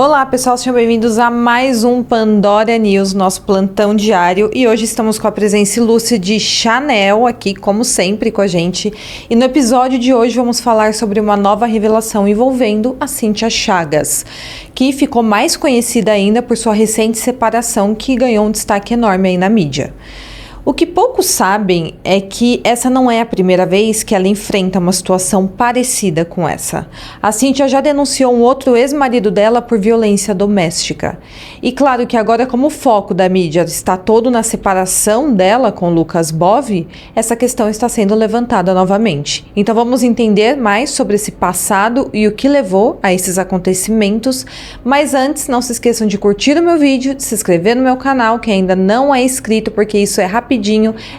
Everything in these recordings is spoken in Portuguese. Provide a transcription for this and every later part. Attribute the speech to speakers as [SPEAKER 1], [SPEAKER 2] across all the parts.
[SPEAKER 1] Olá pessoal, sejam bem-vindos a mais um Pandora News, nosso plantão diário, e hoje estamos com a presença ilustre de Chanel aqui, como sempre, com a gente. E no episódio de hoje vamos falar sobre uma nova revelação envolvendo a Cíntia Chagas, que ficou mais conhecida ainda por sua recente separação, que ganhou um destaque enorme aí na mídia. O que poucos sabem é que essa não é a primeira vez que ela enfrenta uma situação parecida com essa. A Cíntia já denunciou um outro ex-marido dela por violência doméstica. E claro que agora, como o foco da mídia está todo na separação dela com Lucas Bovvi, essa questão está sendo levantada novamente. Então vamos entender mais sobre esse passado e o que levou a esses acontecimentos. Mas antes, não se esqueçam de curtir o meu vídeo, de se inscrever no meu canal, que ainda não é inscrito, porque isso é rapidinho,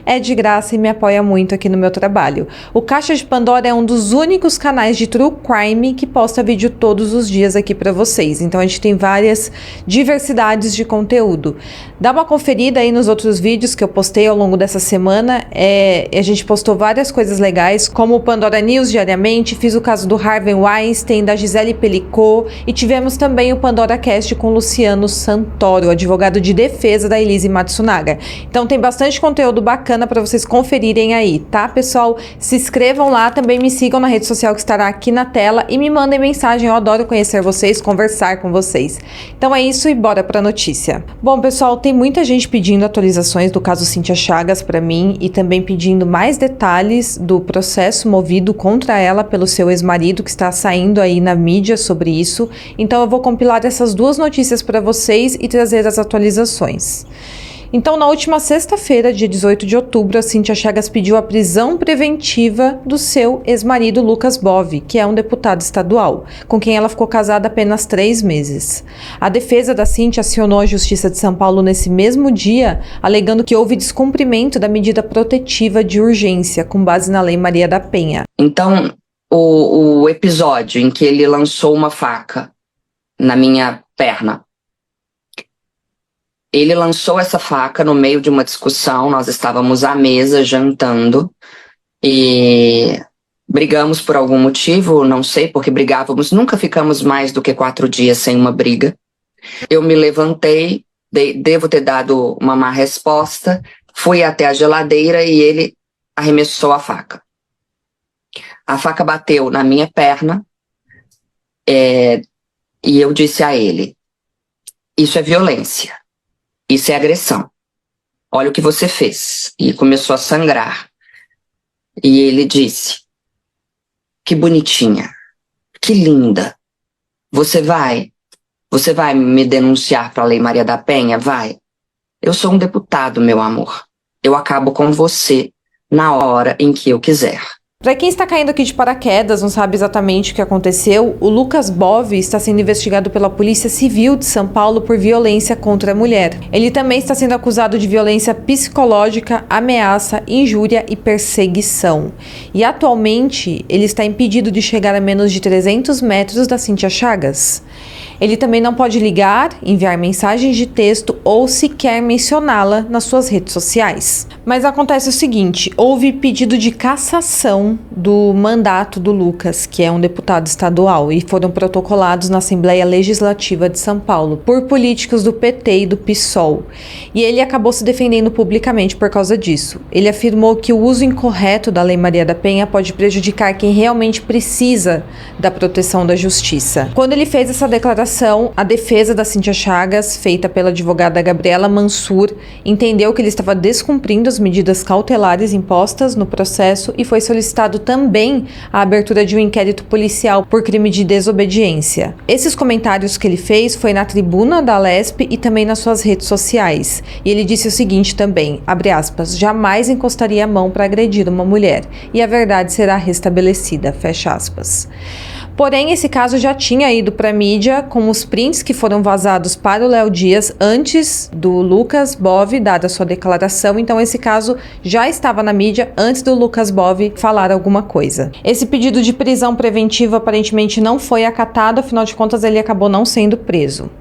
[SPEAKER 1] é de graça e me apoia muito aqui no meu trabalho. O Caixa de Pandora é um dos únicos canais de True Crime que posta vídeo todos os dias aqui para vocês. Então a gente tem várias diversidades de conteúdo. Dá uma conferida aí nos outros vídeos que eu postei ao longo dessa semana. A gente postou várias coisas legais, como o Pandora News diariamente, fiz o caso do Harvey Weinstein, da Gisele Pelicot, e tivemos também o Pandora Cast com Luciano Santoro, advogado de defesa da Elise Matsunaga. Então tem bastante conteúdo bacana para vocês conferirem aí, tá, pessoal? Se inscrevam lá, também me sigam na rede social que estará aqui na tela e me mandem mensagem, eu adoro conhecer vocês, conversar com vocês. Então é isso e bora pra notícia. Bom, pessoal, tem muita gente pedindo atualizações do caso Cíntia Chagas para mim e também pedindo mais detalhes do processo movido contra ela pelo seu ex-marido, que está saindo aí na mídia sobre isso. Então eu vou compilar essas duas notícias para vocês e trazer as atualizações. Então, na última sexta-feira, dia 18 de outubro, a Cíntia Chagas pediu a prisão preventiva do seu ex-marido Lucas Bovvi, que é um deputado estadual, com quem ela ficou casada apenas 3 meses. A defesa da Cíntia acionou a Justiça de São Paulo nesse mesmo dia, alegando que houve descumprimento da medida protetiva de urgência, com base na Lei Maria da Penha.
[SPEAKER 2] Então, o episódio em que ele lançou uma faca na minha perna, ele lançou essa faca no meio de uma discussão, nós estávamos à mesa jantando e brigamos por algum motivo, não sei porque brigávamos, nunca ficamos mais do que 4 dias sem uma briga. Eu me levantei, devo ter dado uma má resposta, fui até a geladeira e ele arremessou a faca. A faca bateu na minha perna e eu disse a ele: isso é violência. Isso é agressão. Olha o que você fez. E começou a sangrar. E ele disse: que bonitinha, que linda. Você vai me denunciar para a Lei Maria da Penha? Vai. Eu sou um deputado, meu amor. Eu acabo com você na hora em que eu quiser.
[SPEAKER 1] Para quem está caindo aqui de paraquedas, não sabe exatamente o que aconteceu, o Lucas Bovvi está sendo investigado pela Polícia Civil de São Paulo por violência contra a mulher. Ele também está sendo acusado de violência psicológica, ameaça, injúria e perseguição. E atualmente ele está impedido de chegar a menos de 300 metros da Cíntia Chagas. Ele também não pode ligar, enviar mensagens de texto ou sequer mencioná-la nas suas redes sociais. Mas acontece o seguinte: houve pedido de cassação do mandato do Lucas, que é um deputado estadual, e foram protocolados na Assembleia Legislativa de São Paulo por políticos do PT e do PSOL. E ele acabou se defendendo publicamente por causa disso. Ele afirmou que o uso incorreto da Lei Maria da Penha pode prejudicar quem realmente precisa da proteção da justiça. Quando ele fez essa declaração, a defesa da Cíntia Chagas, feita pela advogada Gabriela Mansur, entendeu que ele estava descumprindo as medidas cautelares impostas no processo e foi solicitado também a abertura de um inquérito policial por crime de desobediência. Esses comentários que ele fez foi na tribuna da Lesp e também nas suas redes sociais. E ele disse o seguinte também, abre aspas: jamais encostaria a mão para agredir uma mulher e a verdade será restabelecida, fecha aspas. Porém, esse caso já tinha ido para a mídia com os prints que foram vazados para o Léo Dias antes do Lucas Bovvi dar a sua declaração. Então, esse caso já estava na mídia antes do Lucas Bovvi falar alguma coisa. Esse pedido de prisão preventiva aparentemente não foi acatado, afinal de contas ele acabou não sendo preso.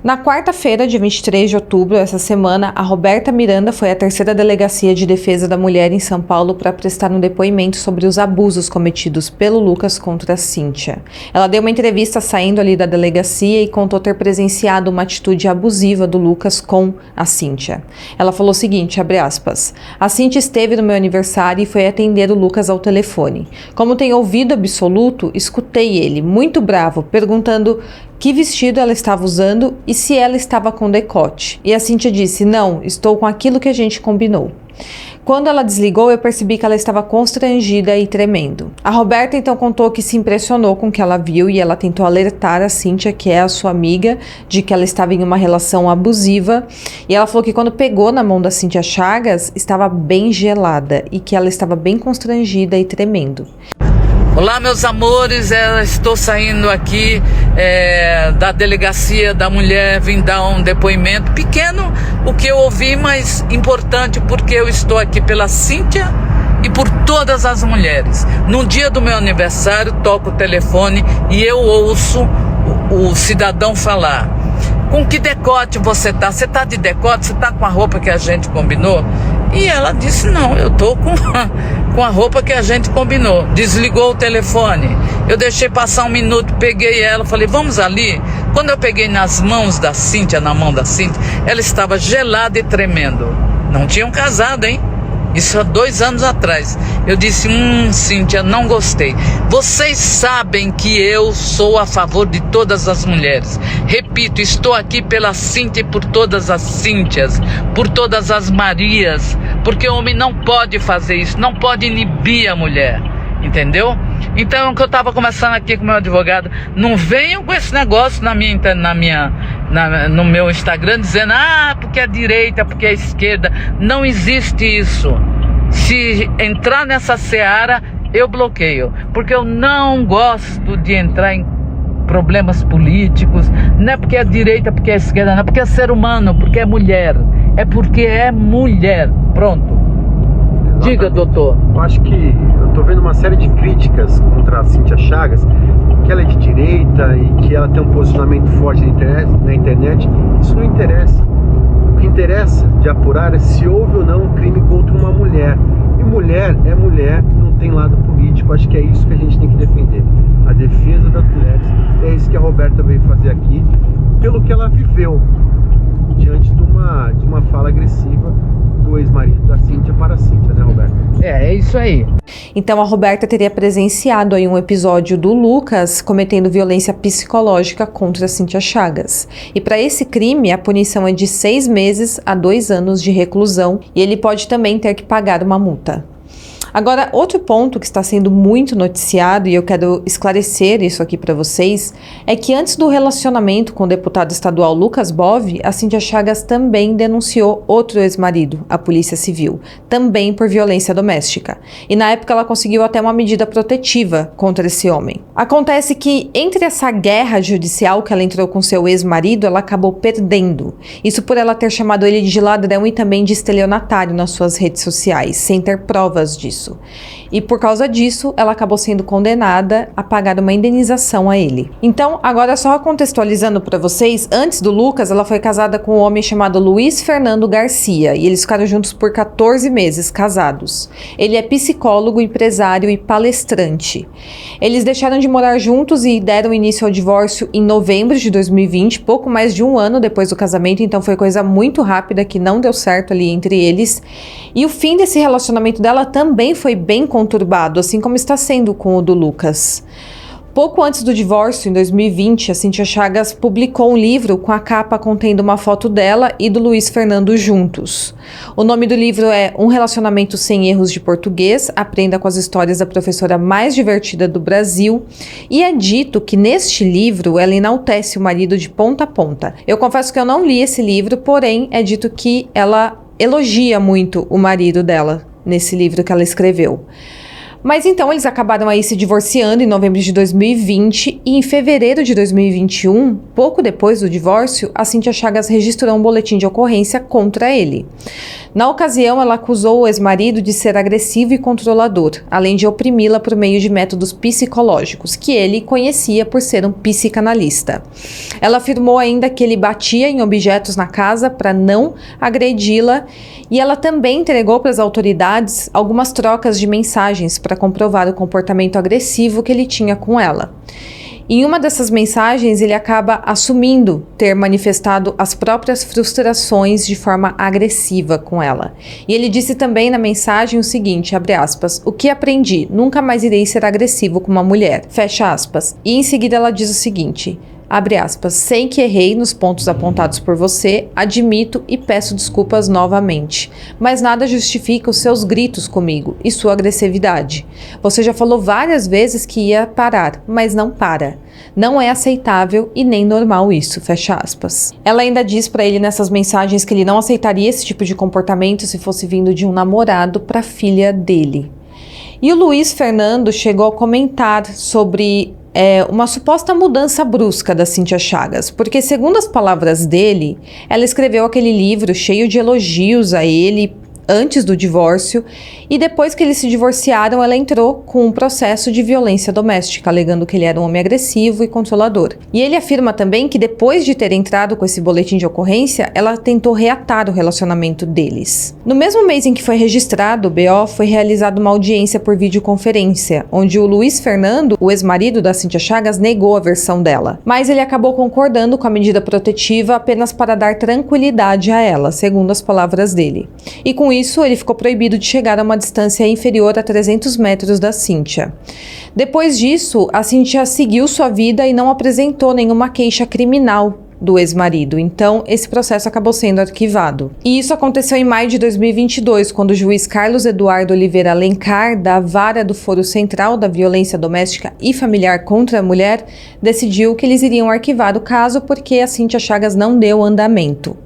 [SPEAKER 1] Na quarta-feira, dia 23 de outubro, essa semana, a Roberta Miranda foi à terceira Delegacia de Defesa da Mulher em São Paulo para prestar um depoimento sobre os abusos cometidos pelo Lucas contra a Cíntia. Ela deu uma entrevista saindo ali da delegacia e contou ter presenciado uma atitude abusiva do Lucas com a Cíntia. Ela falou o seguinte, abre aspas, a Cíntia esteve no meu aniversário e foi atender o Lucas ao telefone. Como tem ouvido absoluto, escutei ele, muito bravo, perguntando que vestido ela estava usando e se ela estava com decote. E a Cíntia disse, não, estou com aquilo que a gente combinou. Quando ela desligou, eu percebi que ela estava constrangida e tremendo. A Roberta então contou que se impressionou com o que ela viu e ela tentou alertar a Cíntia, que é a sua amiga, de que ela estava em uma relação abusiva. E ela falou que quando pegou na mão da Cíntia Chagas, estava bem gelada e que ela estava bem constrangida e tremendo.
[SPEAKER 3] Olá, meus amores, estou saindo aqui da Delegacia da Mulher, vim dar um depoimento pequeno, o que eu ouvi, mas importante porque eu estou aqui pela Cíntia e por todas as mulheres. No dia do meu aniversário, toco o telefone e eu ouço o cidadão falar, com que decote você tá? Você tá de decote? Você tá com a roupa que a gente combinou? E ela disse, não, eu tô com a roupa que a gente combinou. Desligou o telefone. Eu deixei passar um minuto, peguei ela, falei, vamos ali? Quando eu peguei nas mãos da Cíntia, na mão da Cíntia, ela estava gelada e tremendo. Não tinham casado, hein? Isso há 2 anos atrás. Eu disse, Cíntia, não gostei. Vocês sabem que eu sou a favor de todas as mulheres. Repito, estou aqui pela Cíntia e por todas as Cíntias, por todas as Marias, porque o homem não pode fazer isso, não pode inibir a mulher, entendeu? Então, o que eu estava conversando aqui com o meu advogado, não venham com esse negócio no meu Instagram, dizendo, porque é direita, porque é esquerda. Não existe isso. Se entrar nessa seara, eu bloqueio, porque eu não gosto de entrar em problemas políticos, não é porque é direita, porque é esquerda, não é porque é ser humano, porque é mulher, é porque é mulher, pronto. Diga, doutor.
[SPEAKER 4] Eu acho que eu tô vendo uma série de críticas contra a Cíntia Chagas, que ela é de direita e que ela tem um posicionamento forte na internet. Isso não interessa. O que interessa de apurar é se houve ou não um crime contra uma mulher. E mulher é mulher, não tem lado político. Acho que é isso que a gente tem que defender. A defesa das mulheres. É isso que a Roberta veio fazer aqui, pelo que ela viveu diante de uma fala agressiva do ex-marido da Cíntia para a Cíntia, né, Roberta?
[SPEAKER 3] É isso aí.
[SPEAKER 1] Então a Roberta teria presenciado aí um episódio do Lucas cometendo violência psicológica contra a Cíntia Chagas. E para esse crime, a punição é de 6 meses a 2 anos de reclusão e ele pode também ter que pagar uma multa. Agora, outro ponto que está sendo muito noticiado, e eu quero esclarecer isso aqui para vocês, é que antes do relacionamento com o deputado estadual Lucas Bove, a Cíntia Chagas também denunciou outro ex-marido, a Polícia Civil, também por violência doméstica. E na época ela conseguiu até uma medida protetiva contra esse homem. Acontece que entre essa guerra judicial que ela entrou com seu ex-marido, ela acabou perdendo. Isso por ela ter chamado ele de ladrão e também de estelionatário nas suas redes sociais, sem ter provas disso. E por causa disso, ela acabou sendo condenada a pagar uma indenização a ele. Então, agora só contextualizando para vocês, antes do Lucas, ela foi casada com um homem chamado Luiz Fernando Garcia, e eles ficaram juntos por 14 meses, casados. Ele é psicólogo, empresário e palestrante. Eles deixaram de morar juntos e deram início ao divórcio em novembro de 2020, pouco mais de 1 ano depois do casamento, então foi coisa muito rápida que não deu certo ali entre eles. E o fim desse relacionamento dela também foi bem conturbado, assim como está sendo com o do Lucas. Pouco antes do divórcio, em 2020, a Cíntia Chagas publicou um livro com a capa contendo uma foto dela e do Luiz Fernando juntos. O nome do livro é Um Relacionamento Sem Erros de Português, aprenda com as histórias da professora mais divertida do Brasil, e é dito que neste livro ela enaltece o marido de ponta a ponta. Eu confesso que eu não li esse livro, porém é dito que ela elogia muito o marido dela nesse livro que ela escreveu. Mas então eles acabaram aí se divorciando em novembro de 2020 e em fevereiro de 2021, pouco depois do divórcio, a Cíntia Chagas registrou um boletim de ocorrência contra ele. Na ocasião, ela acusou o ex-marido de ser agressivo e controlador, além de oprimi-la por meio de métodos psicológicos, que ele conhecia por ser um psicanalista. Ela afirmou ainda que ele batia em objetos na casa para não agredi-la, e ela também entregou para as autoridades algumas trocas de mensagens para comprovar o comportamento agressivo que ele tinha com ela. Em uma dessas mensagens, ele acaba assumindo ter manifestado as próprias frustrações de forma agressiva com ela. E ele disse também na mensagem o seguinte, abre aspas, o que aprendi? Nunca mais irei ser agressivo com uma mulher, fecha aspas. E em seguida ela diz o seguinte, abre aspas, sei que errei nos pontos apontados por você, admito e peço desculpas novamente. Mas nada justifica os seus gritos comigo e sua agressividade. Você já falou várias vezes que ia parar, mas não para. Não é aceitável e nem normal isso, fecha aspas. Ela ainda diz pra ele nessas mensagens que ele não aceitaria esse tipo de comportamento se fosse vindo de um namorado pra filha dele. E o Luiz Fernando chegou a comentar sobre uma suposta mudança brusca da Cíntia Chagas, porque segundo as palavras dele, ela escreveu aquele livro cheio de elogios a ele antes do divórcio e depois que eles se divorciaram, ela entrou com um processo de violência doméstica, alegando que ele era um homem agressivo e controlador. E ele afirma também que depois de ter entrado com esse boletim de ocorrência, ela tentou reatar o relacionamento deles. No mesmo mês em que foi registrado o BO, foi realizada uma audiência por videoconferência, onde o Luiz Fernando, o ex-marido da Cíntia Chagas, negou a versão dela. Mas ele acabou concordando com a medida protetiva apenas para dar tranquilidade a ela, segundo as palavras dele. E com isso, ele ficou proibido de chegar a uma distância inferior a 300 metros da Cíntia. Depois disso, a Cíntia seguiu sua vida e não apresentou nenhuma queixa criminal do ex-marido, então esse processo acabou sendo arquivado. E isso aconteceu em maio de 2022, quando o juiz Carlos Eduardo Oliveira Alencar, da Vara do Foro Central da Violência Doméstica e Familiar contra a Mulher, decidiu que eles iriam arquivar o caso porque a Cíntia Chagas não deu andamento.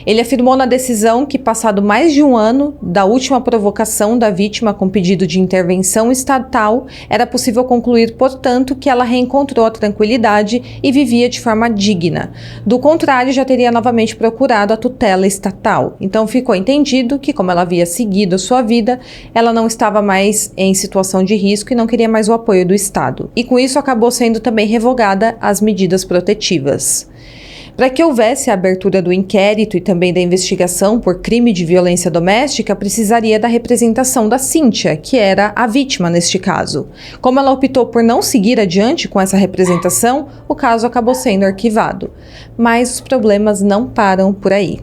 [SPEAKER 1] Ele afirmou na decisão que, passado mais de um ano da última provocação da vítima com pedido de intervenção estatal, era possível concluir, portanto, que ela reencontrou a tranquilidade e vivia de forma digna. Do contrário, já teria novamente procurado a tutela estatal. Então ficou entendido que, como ela havia seguido a sua vida, ela não estava mais em situação de risco e não queria mais o apoio do Estado. E com isso acabou sendo também revogada as medidas protetivas. Para que houvesse a abertura do inquérito e também da investigação por crime de violência doméstica, precisaria da representação da Cíntia, que era a vítima neste caso. Como ela optou por não seguir adiante com essa representação, o caso acabou sendo arquivado. Mas os problemas não param por aí.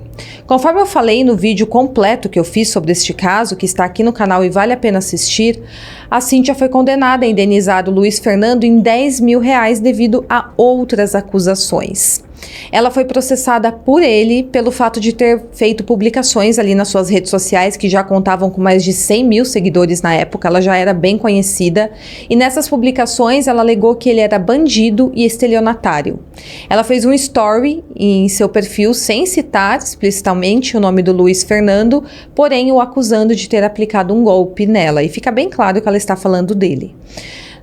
[SPEAKER 1] Conforme eu falei no vídeo completo que eu fiz sobre este caso, que está aqui no canal e vale a pena assistir, a Cíntia foi condenada a indenizar o Luiz Fernando em R$10 mil devido a outras acusações. Ela foi processada por ele pelo fato de ter feito publicações ali nas suas redes sociais que já contavam com mais de 100 mil seguidores na época, ela já era bem conhecida, e nessas publicações ela alegou que ele era bandido e estelionatário. Ela fez um story em seu perfil sem citar explicitamente o nome do Luiz Fernando, porém o acusando de ter aplicado um golpe nela, e fica bem claro que ela está falando dele.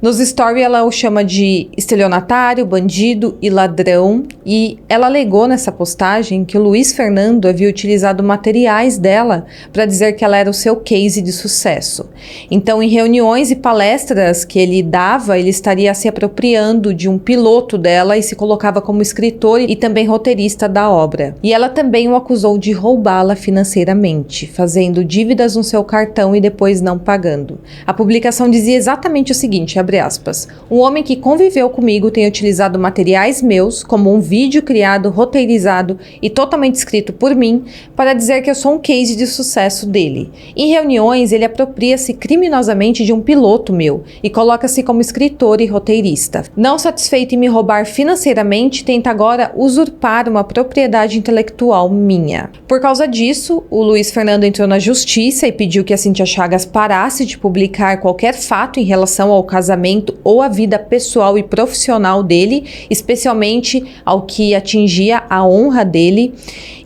[SPEAKER 1] Nos stories ela o chama de estelionatário, bandido e ladrão, e ela alegou nessa postagem que o Luiz Fernando havia utilizado materiais dela para dizer que ela era o seu case de sucesso. Então, em reuniões e palestras que ele dava, ele estaria se apropriando de um piloto dela e se colocava como escritor e também roteirista da obra. E ela também o acusou de roubá-la financeiramente, fazendo dívidas no seu cartão e depois não pagando. A publicação dizia exatamente o seguinte, abre aspas, um homem que conviveu comigo tem utilizado materiais meus, como um vídeo criado, roteirizado e totalmente escrito por mim, para dizer que eu sou um case de sucesso dele. Em reuniões, ele apropria-se criminosamente de um piloto meu e coloca-se como escritor e roteirista. Não satisfeito em me roubar financeiramente, tenta agora usurpar uma propriedade intelectual minha. Por causa disso, o Luiz Fernando entrou na justiça e pediu que a Cíntia Chagas parasse de publicar qualquer fato em relação ao casamento comportamento ou a vida pessoal e profissional dele, especialmente ao que atingia a honra dele.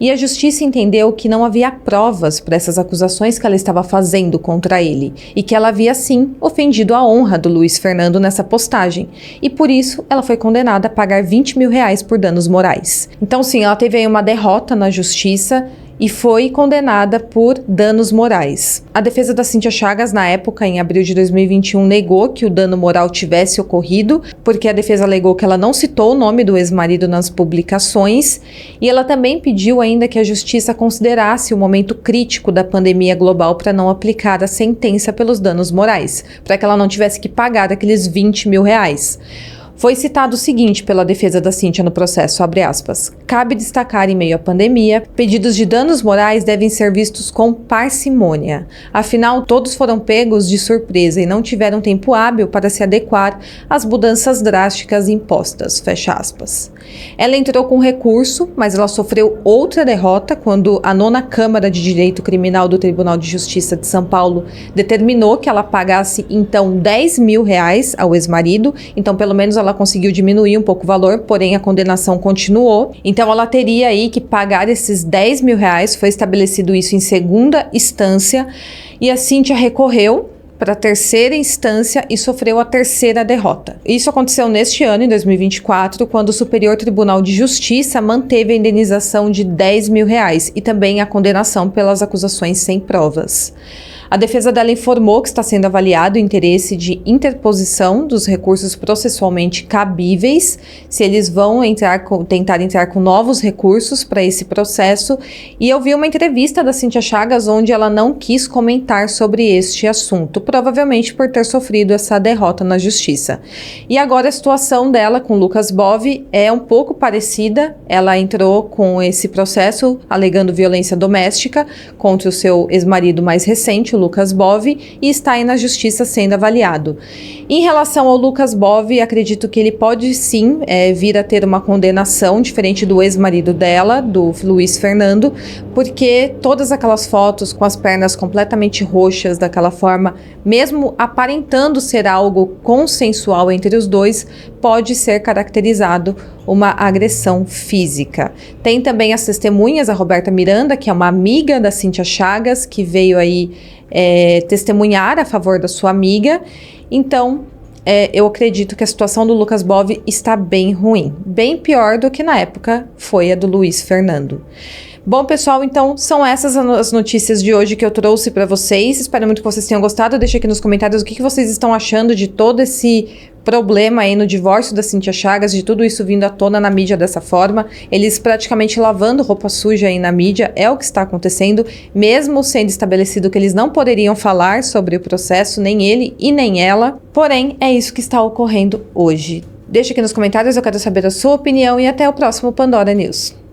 [SPEAKER 1] E a justiça entendeu que não havia provas para essas acusações que ela estava fazendo contra ele e que ela havia sim ofendido a honra do Luiz Fernando nessa postagem. E por isso ela foi condenada a pagar R$20 mil por danos morais. Então sim, ela teve aí uma derrota na justiça e foi condenada por danos morais. A defesa da Cíntia Chagas, na época, em abril de 2021, negou que o dano moral tivesse ocorrido, porque a defesa alegou que ela não citou o nome do ex-marido nas publicações, e ela também pediu ainda que a justiça considerasse o momento crítico da pandemia global para não aplicar a sentença pelos danos morais, para que ela não tivesse que pagar aqueles R$20 mil. Foi citado o seguinte pela defesa da Cíntia no processo, abre aspas, cabe destacar em meio à pandemia, pedidos de danos morais devem ser vistos com parcimônia. Afinal, todos foram pegos de surpresa e não tiveram tempo hábil para se adequar às mudanças drásticas impostas, fecha aspas. Ela entrou com recurso, mas ela sofreu outra derrota quando a 9ª Câmara de Direito Criminal do Tribunal de Justiça de São Paulo determinou que ela pagasse então R$10 mil ao ex-marido, então pelo menos ela conseguiu diminuir um pouco o valor, porém a condenação continuou. Então ela teria aí que pagar esses R$10 mil, foi estabelecido isso em segunda instância, e a Cíntia recorreu para a terceira instância e sofreu a terceira derrota. Isso aconteceu neste ano, em 2024, quando o Superior Tribunal de Justiça manteve a indenização de R$10 mil e também a condenação pelas acusações sem provas. A defesa dela informou que está sendo avaliado o interesse de interposição dos recursos processualmente cabíveis, se eles vão tentar entrar com novos recursos para esse processo, e eu vi uma entrevista da Cíntia Chagas onde ela não quis comentar sobre este assunto, provavelmente por ter sofrido essa derrota na justiça. E agora a situação dela com Lucas Bove é um pouco parecida. Ela entrou com esse processo alegando violência doméstica contra o seu ex-marido mais recente, o Lucas Bove, e está aí na justiça sendo avaliado. Em relação ao Lucas Bove, acredito que ele pode sim vir a ter uma condenação diferente do ex-marido dela, do Luiz Fernando, porque todas aquelas fotos com as pernas completamente roxas daquela forma, mesmo aparentando ser algo consensual entre os dois, pode ser caracterizado uma agressão física. Tem também as testemunhas, a Roberta Miranda, que é uma amiga da Cíntia Chagas, que veio aí testemunhar a favor da sua amiga. Então, eu acredito que a situação do Lucas Bove está bem ruim, bem pior do que na época foi a do Luiz Fernando. Bom, pessoal, então são essas as notícias de hoje que eu trouxe para vocês. Espero muito que vocês tenham gostado. Deixa aqui nos comentários o que vocês estão achando de todo esse problema aí no divórcio da Cíntia Chagas, de tudo isso vindo à tona na mídia dessa forma. Eles praticamente lavando roupa suja aí na mídia, é o que está acontecendo, mesmo sendo estabelecido que eles não poderiam falar sobre o processo, nem ele e nem ela. Porém, é isso que está ocorrendo hoje. Deixa aqui nos comentários, eu quero saber a sua opinião e até o próximo Pandora News.